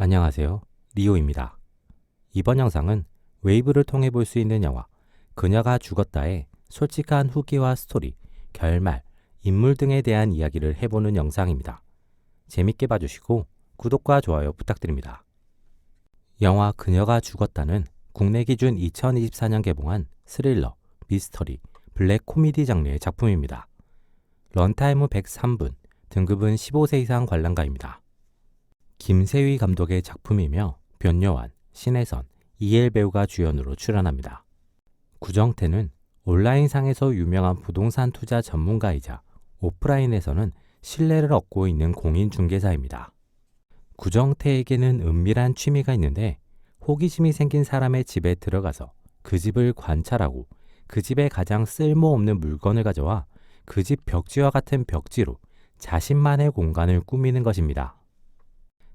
안녕하세요. 리오입니다. 이번 영상은 웨이브를 통해 볼 수 있는 영화 그녀가 죽었다의 솔직한 후기와 스토리, 결말, 인물 등에 대한 이야기를 해보는 영상입니다. 재밌게 봐주시고 구독과 좋아요 부탁드립니다. 영화 그녀가 죽었다는 국내 기준 2024년 개봉한 스릴러, 미스터리, 블랙 코미디 장르의 작품입니다. 런타임은 103분, 등급은 15세 이상 관람가입니다. 김세휘 감독의 작품이며 변요한, 신혜선, 이엘 배우가 주연으로 출연합니다. 구정태는 온라인상에서 유명한 부동산 투자 전문가이자 오프라인에서는 신뢰를 얻고 있는 공인중개사입니다. 구정태에게는 은밀한 취미가 있는데 호기심이 생긴 사람의 집에 들어가서 그 집을 관찰하고 그 집에 가장 쓸모없는 물건을 가져와 그 집 벽지와 같은 벽지로 자신만의 공간을 꾸미는 것입니다.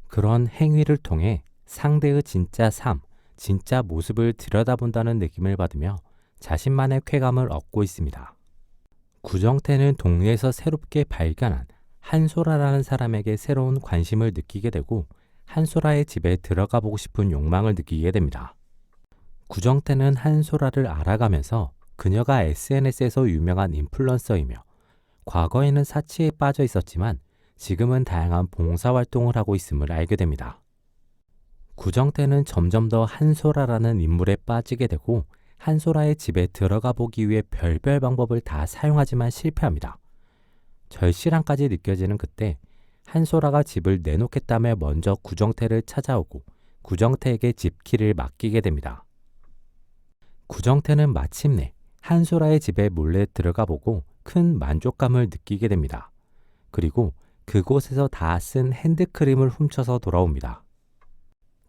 그런 행위를 통해 상대의 진짜 삶, 진짜 모습을 들여다본다는 느낌을 받으며 자신만의 쾌감을 얻고 있습니다. 구정태는 동네에서 새롭게 발견한 한소라라는 사람에게 새로운 관심을 느끼게 되고 한소라의 집에 들어가 보고 싶은 욕망을 느끼게 됩니다. 구정태는 한소라를 알아가면서 그녀가 SNS에서 유명한 인플루언서이며 과거에는 사치에 빠져 있었지만 지금은 다양한 봉사활동을 하고 있음을 알게 됩니다. 구정태는 점점 더 한소라라는 인물에 빠지게 되고 한소라의 집에 들어가 보기 위해 별별 방법을 다 사용하지만 실패합니다. 절실함까지 느껴지는 그때 한소라가 집을 내놓겠다며 먼저 구정태를 찾아오고 구정태에게 집키를 맡기게 됩니다. 구정태는 마침내 한소라의 집에 몰래 들어가 보고 큰 만족감을 느끼게 됩니다. 그리고 그곳에서 다 쓴 핸드크림을 훔쳐서 돌아옵니다.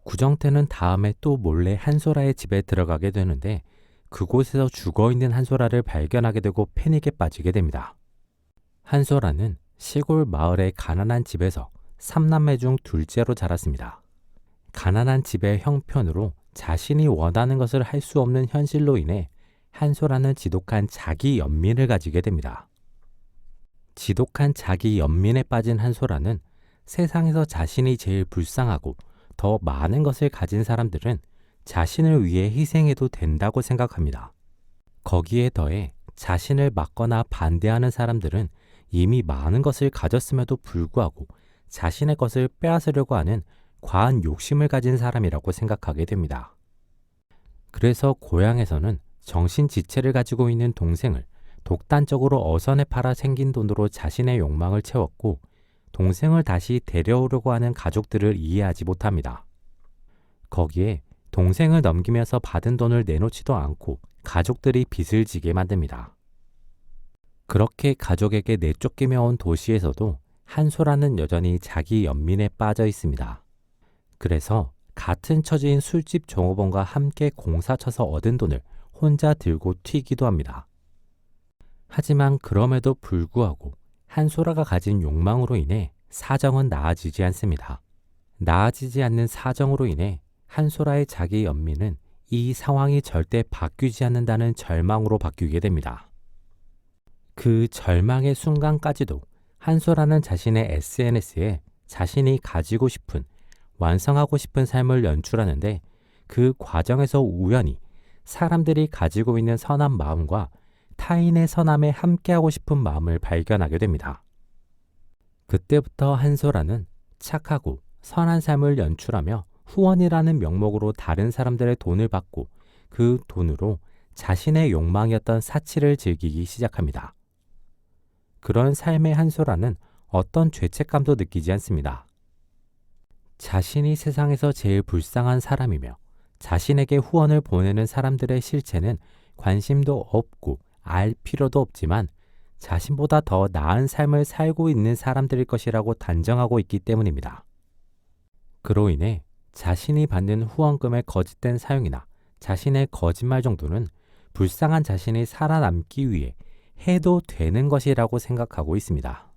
구정태는 다음에 또 몰래 한소라의 집에 들어가게 되는데 그곳에서 죽어있는 한소라를 발견하게 되고 패닉에 빠지게 됩니다. 한소라는 시골 마을의 가난한 집에서 3남매 중 둘째로 자랐습니다. 가난한 집의 형편으로 자신이 원하는 것을 할 수 없는 현실로 인해 한소라는 지독한 자기 연민을 가지게 됩니다. 지독한 자기 연민에 빠진 한소라는 세상에서 자신이 제일 불쌍하고 더 많은 것을 가진 사람들은 자신을 위해 희생해도 된다고 생각합니다. 거기에 더해 자신을 막거나 반대하는 사람들은 이미 많은 것을 가졌음에도 불구하고 자신의 것을 빼앗으려고 하는 과한 욕심을 가진 사람이라고 생각하게 됩니다. 그래서 고향에서는 정신지체를 가지고 있는 동생을 독단적으로 어선에 팔아 생긴 돈으로 자신의 욕망을 채웠고 동생을 다시 데려오려고 하는 가족들을 이해하지 못합니다. 거기에 동생을 넘기면서 받은 돈을 내놓지도 않고 가족들이 빚을 지게 만듭니다. 그렇게 가족에게 내쫓기며 온 도시에서도 한소라는 여전히 자기 연민에 빠져 있습니다. 그래서 같은 처지인 술집 종업원과 함께 공사 쳐서 얻은 돈을 혼자 들고 튀기도 합니다. 하지만 그럼에도 불구하고 한소라가 가진 욕망으로 인해 사정은 나아지지 않습니다. 나아지지 않는 사정으로 인해 한소라의 자기 연민은 이 상황이 절대 바뀌지 않는다는 절망으로 바뀌게 됩니다. 그 절망의 순간까지도 한소라는 자신의 SNS에 자신이 가지고 싶은, 완성하고 싶은 삶을 연출하는데 그 과정에서 우연히 사람들이 가지고 있는 선한 마음과 타인의 선함에 함께하고 싶은 마음을 발견하게 됩니다. 그때부터 한소라는 착하고 선한 삶을 연출하며 후원이라는 명목으로 다른 사람들의 돈을 받고 그 돈으로 자신의 욕망이었던 사치를 즐기기 시작합니다. 그런 삶의 한소라는 어떤 죄책감도 느끼지 않습니다. 자신이 세상에서 제일 불쌍한 사람이며 자신에게 후원을 보내는 사람들의 실체는 관심도 없고 알 필요도 없지만 자신보다 더 나은 삶을 살고 있는 사람들일 것이라고 단정하고 있기 때문입니다. 그로 인해 자신이 받는 후원금의 거짓된 사용이나 자신의 거짓말 정도는 불쌍한 자신이 살아남기 위해 해도 되는 것이라고 생각하고 있습니다.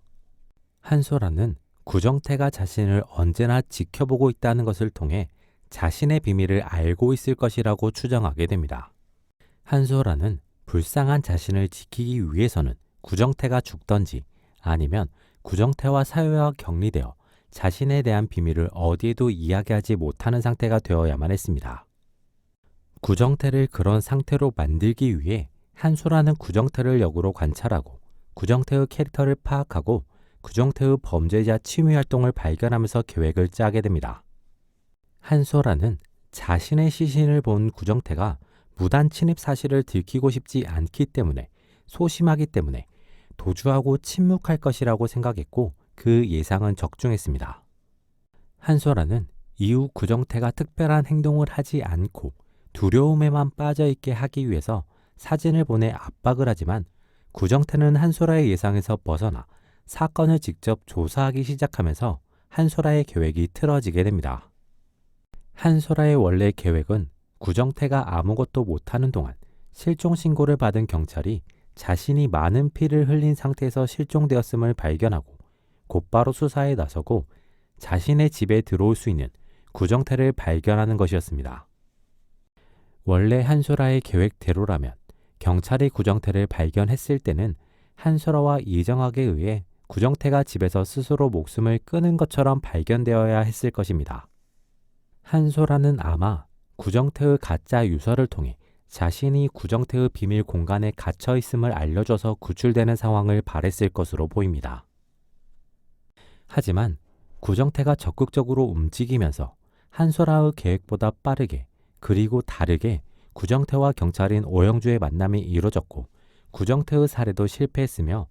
한소라는 구정태가 자신을 언제나 지켜보고 있다는 것을 통해 자신의 비밀을 알고 있을 것이라고 추정하게 됩니다. 한소라는 불쌍한 자신을 지키기 위해서는 구정태가 죽던지 아니면 구정태와 사회와 격리되어 자신에 대한 비밀을 어디에도 이야기하지 못하는 상태가 되어야만 했습니다. 구정태를 그런 상태로 만들기 위해 한소라는 구정태를 역으로 관찰하고 구정태의 캐릭터를 파악하고 구정태의 범죄자 취미 활동을 발견하면서 계획을 짜게 됩니다. 한소라는 자신의 시신을 본 구정태가 무단 침입 사실을 들키고 싶지 않기 때문에 소심하기 때문에 도주하고 침묵할 것이라고 생각했고 그 예상은 적중했습니다. 한소라는 이후 구정태가 특별한 행동을 하지 않고 두려움에만 빠져있게 하기 위해서 사진을 보내 압박을 하지만 구정태는 한소라의 예상에서 벗어나 사건을 직접 조사하기 시작하면서 한소라의 계획이 틀어지게 됩니다. 한소라의 원래 계획은 구정태가 아무것도 못하는 동안 실종 신고를 받은 경찰이 자신이 많은 피를 흘린 상태에서 실종되었음을 발견하고 곧바로 수사에 나서고 자신의 집에 들어올 수 있는 구정태를 발견하는 것이었습니다. 원래 한소라의 계획대로라면 경찰이 구정태를 발견했을 때는 한소라와 이정학에 의해 구정태가 집에서 스스로 목숨을 끊은 것처럼 발견되어야 했을 것입니다. 한소라는 아마 구정태의 가짜 유서를 통해 자신이 구정태의 비밀 공간에 갇혀 있음을 알려줘서 구출되는 상황을 바랬을 것으로 보입니다. 하지만 구정태가 적극적으로 움직이면서 한소라의 계획보다 빠르게 그리고 다르게 구정태와 경찰인 오영주의 만남이 이루어졌고 구정태의 살해도 실패했으며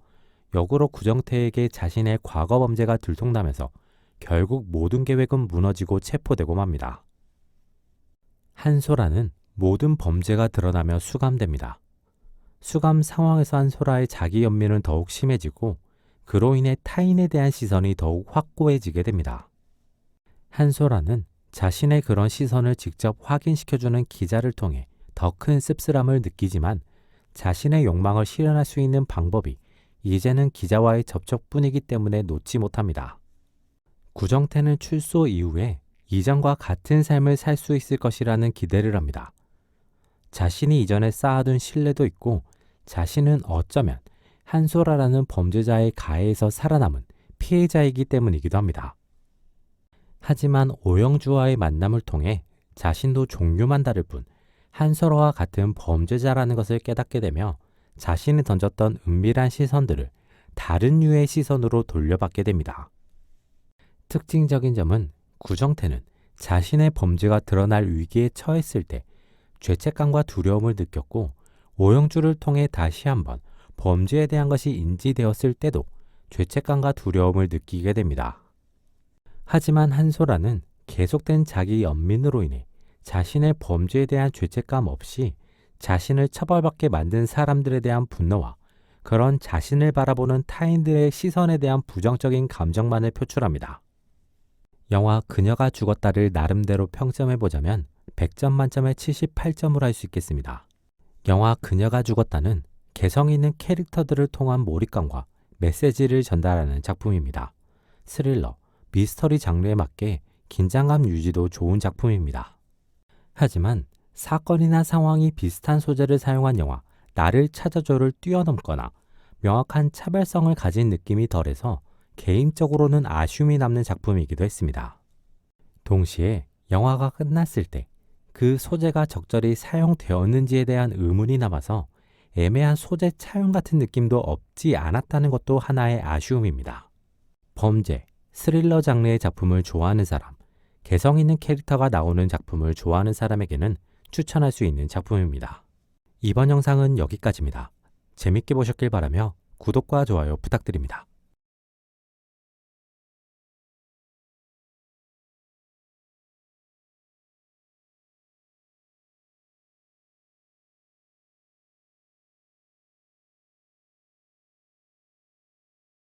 역으로 구정태에게 자신의 과거 범죄가 들통나면서 결국 모든 계획은 무너지고 체포되고 맙니다. 한소라는 모든 범죄가 드러나며 수감됩니다. 수감 상황에서 한소라의 자기 연민은 더욱 심해지고 그로 인해 타인에 대한 시선이 더욱 확고해지게 됩니다. 한소라는 자신의 그런 시선을 직접 확인시켜주는 기자를 통해 더 큰 씁쓸함을 느끼지만 자신의 욕망을 실현할 수 있는 방법이 이제는 기자와의 접촉뿐이기 때문에 놓지 못합니다. 구정태는 출소 이후에 이전과 같은 삶을 살 수 있을 것이라는 기대를 합니다. 자신이 이전에 쌓아둔 신뢰도 있고 자신은 어쩌면 한소라라는 범죄자의 가해에서 살아남은 피해자이기 때문이기도 합니다. 하지만 오영주와의 만남을 통해 자신도 종류만 다를 뿐 한소라와 같은 범죄자라는 것을 깨닫게 되며 자신이 던졌던 은밀한 시선들을 다른 류의 시선으로 돌려받게 됩니다. 특징적인 점은 구정태는 자신의 범죄가 드러날 위기에 처했을 때 죄책감과 두려움을 느꼈고 오영주를 통해 다시 한번 범죄에 대한 것이 인지되었을 때도 죄책감과 두려움을 느끼게 됩니다. 하지만 한소라는 계속된 자기 연민으로 인해 자신의 범죄에 대한 죄책감 없이 자신을 처벌받게 만든 사람들에 대한 분노와 그런 자신을 바라보는 타인들의 시선에 대한 부정적인 감정만을 표출합니다. 영화 그녀가 죽었다를 나름대로 평점해보자면 100점 만점에 78점을 할 수 있겠습니다. 영화 그녀가 죽었다는 개성 있는 캐릭터들을 통한 몰입감과 메시지를 전달하는 작품입니다. 스릴러, 미스터리 장르에 맞게 긴장감 유지도 좋은 작품입니다. 하지만 사건이나 상황이 비슷한 소재를 사용한 영화 나를 찾아줘를 뛰어넘거나 명확한 차별성을 가진 느낌이 덜해서 개인적으로는 아쉬움이 남는 작품이기도 했습니다. 동시에 영화가 끝났을 때 그 소재가 적절히 사용되었는지에 대한 의문이 남아서 애매한 소재 차용 같은 느낌도 없지 않았다는 것도 하나의 아쉬움입니다. 범죄, 스릴러 장르의 작품을 좋아하는 사람, 개성 있는 캐릭터가 나오는 작품을 좋아하는 사람에게는 추천할 수 있는 작품입니다. 이번 영상은 여기까지입니다. 재밌게 보셨길 바라며 구독과 좋아요 부탁드립니다.